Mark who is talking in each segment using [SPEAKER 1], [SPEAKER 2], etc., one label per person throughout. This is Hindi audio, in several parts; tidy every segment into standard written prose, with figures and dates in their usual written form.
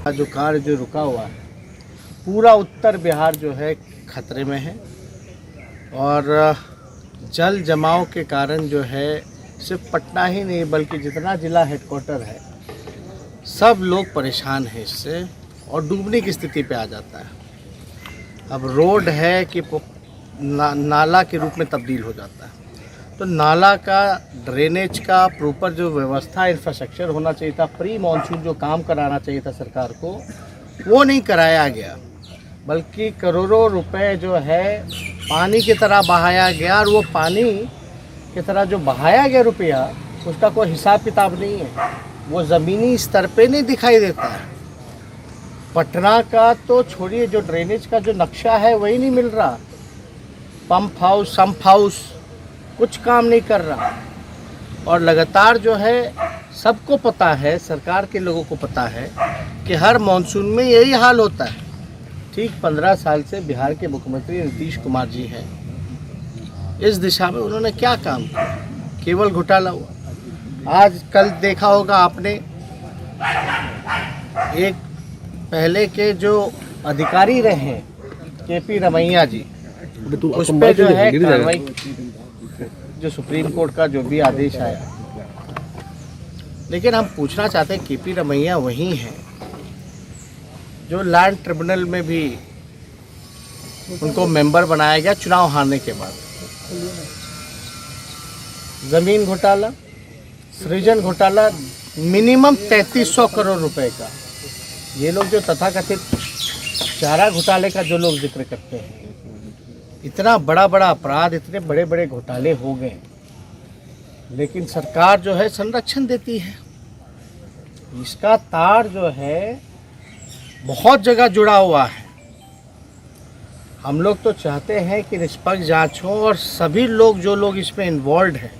[SPEAKER 1] जो कार्य जो रुका हुआ है, पूरा उत्तर बिहार जो है खतरे में है और जल जमाव के कारण जो है सिर्फ पटना ही नहीं बल्कि जितना ज़िला हेडक्वार्टर है सब लोग परेशान हैं इससे और डूबने की स्थिति पे आ जाता है। अब रोड है कि नाला के रूप में तब्दील हो जाता है, तो नाला का ड्रेनेज का प्रॉपर जो व्यवस्था इंफ्रास्ट्रक्चर होना चाहिए था, प्री मानसून जो काम कराना चाहिए था सरकार को, वो नहीं कराया गया, बल्कि करोड़ों रुपए जो है पानी की तरह बहाया गया और वो पानी की तरह जो बहाया गया रुपया उसका कोई हिसाब किताब नहीं है, वो ज़मीनी स्तर पे नहीं दिखाई देता है। पटना का तो छोड़िए, जो ड्रेनेज का जो नक्शा है वही नहीं मिल रहा, पंप हाउस सम्प हाउस कुछ काम नहीं कर रहा और लगातार जो है सबको पता है, सरकार के लोगों को पता है कि हर मानसून में यही हाल होता है। ठीक 15 साल से बिहार के मुख्यमंत्री नीतीश कुमार जी हैं, इस दिशा में उन्होंने क्या काम किया? केवल घोटाला हुआ। आज कल देखा होगा आपने, एक पहले के जो अधिकारी रहे हैं केपी रमैया जी, उस पर जो है कार्रवाई, जो सुप्रीम कोर्ट का जो भी आदेश आया, लेकिन हम पूछना चाहते हैं केपी रमैया वही हैं जो लैंड ट्रिब्यूनल में भी उनको मेंबर बनाया गया चुनाव हारने के बाद। ज़मीन घोटाला, सृजन घोटाला, मिनिमम 3300 करोड़ रुपए का, ये लोग जो तथाकथित चारा घोटाले का जो लोग जिक्र करते हैं, इतना बड़ा बड़ा अपराध, इतने बड़े बड़े घोटाले हो गए, लेकिन सरकार जो है संरक्षण देती है। इसका तार जो है बहुत जगह जुड़ा हुआ है। हम लोग तो चाहते हैं कि निष्पक्ष जांच हो और सभी लोग जो लोग इसमें इन्वॉल्व हैं,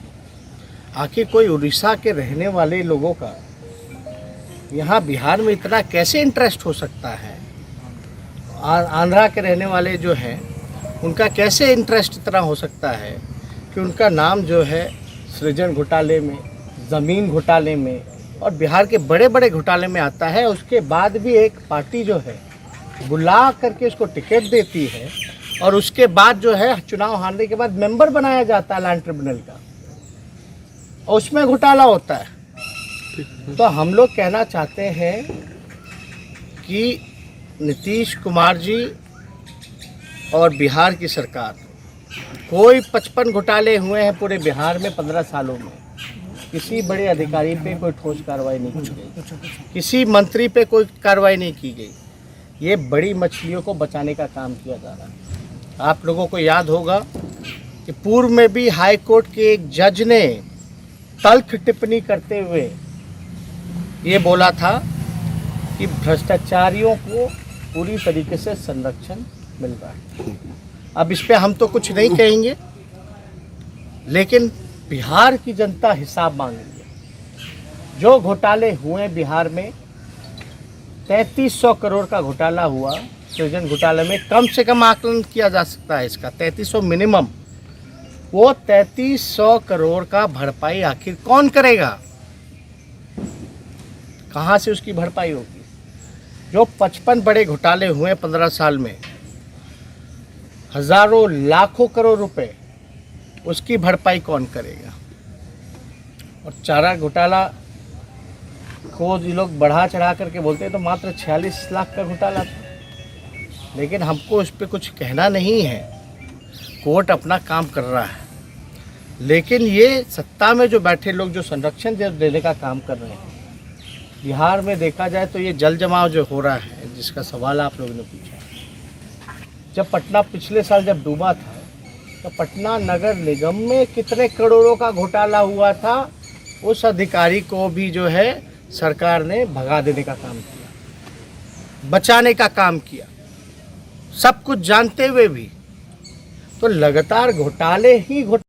[SPEAKER 1] आखिर कोई उड़ीसा के रहने वाले लोगों का यहाँ बिहार में इतना कैसे इंटरेस्ट हो सकता है? आंध्रा के रहने वाले जो हैं उनका कैसे इंटरेस्ट इतना हो सकता है कि उनका नाम जो है सृजन घोटाले में, ज़मीन घोटाले में और बिहार के बड़े बड़े घोटाले में आता है। उसके बाद भी एक पार्टी जो है बुला करके उसको टिकट देती है और उसके बाद जो है चुनाव हारने के बाद मेंबर बनाया जाता है लैंड ट्रिब्यूनल का, और उसमें घोटाला होता है। तो हम लोग कहना चाहते हैं कि नीतीश कुमार जी और बिहार की सरकार, कोई 55 घोटाले हुए हैं पूरे बिहार में 15 सालों में, किसी बड़े अधिकारी पे कोई ठोस कार्रवाई नहीं की गई, किसी मंत्री पे कोई कार्रवाई नहीं की गई। ये बड़ी मछलियों को बचाने का काम किया जा रहा है। आप लोगों को याद होगा कि पूर्व में भी हाई कोर्ट के एक जज ने तल्ख टिप्पणी करते हुए ये बोला था कि भ्रष्टाचारियों को पूरी तरीके से संरक्षण मिल रहा है। अब इस पे हम तो कुछ नहीं कहेंगे, लेकिन बिहार की जनता हिसाब मांग रही है। जो घोटाले हुए बिहार में, 3300 करोड़ का घोटाला हुआ सृजन घोटाले में, कम से कम आकलन किया जा सकता है इसका 3300 मिनिमम। वो 3300 करोड़ का भरपाई आखिर कौन करेगा? कहाँ से उसकी भरपाई होगी? जो 55 बड़े घोटाले हुए 15 साल में, हजारों लाखों करोड़ रुपए, उसकी भरपाई कौन करेगा? और चारा घोटाला को जो लोग बढ़ा चढ़ा करके बोलते हैं, तो मात्र 46 लाख का घोटाला था, लेकिन हमको उस पर कुछ कहना नहीं है। कोर्ट अपना काम कर रहा है, लेकिन ये सत्ता में जो बैठे लोग जो संरक्षण देने का काम कर रहे हैं, बिहार में देखा जाए तो ये जल जमाव जो हो रहा है, जिसका सवाल आप लोगों ने पूछा, जब पटना पिछले साल जब डूबा था, तो पटना नगर निगम में कितने करोड़ों का घोटाला हुआ था, उस अधिकारी को भी जो है सरकार ने भगा देने का काम किया, बचाने का काम किया, सब कुछ जानते हुए भी। तो लगातार घोटाले ही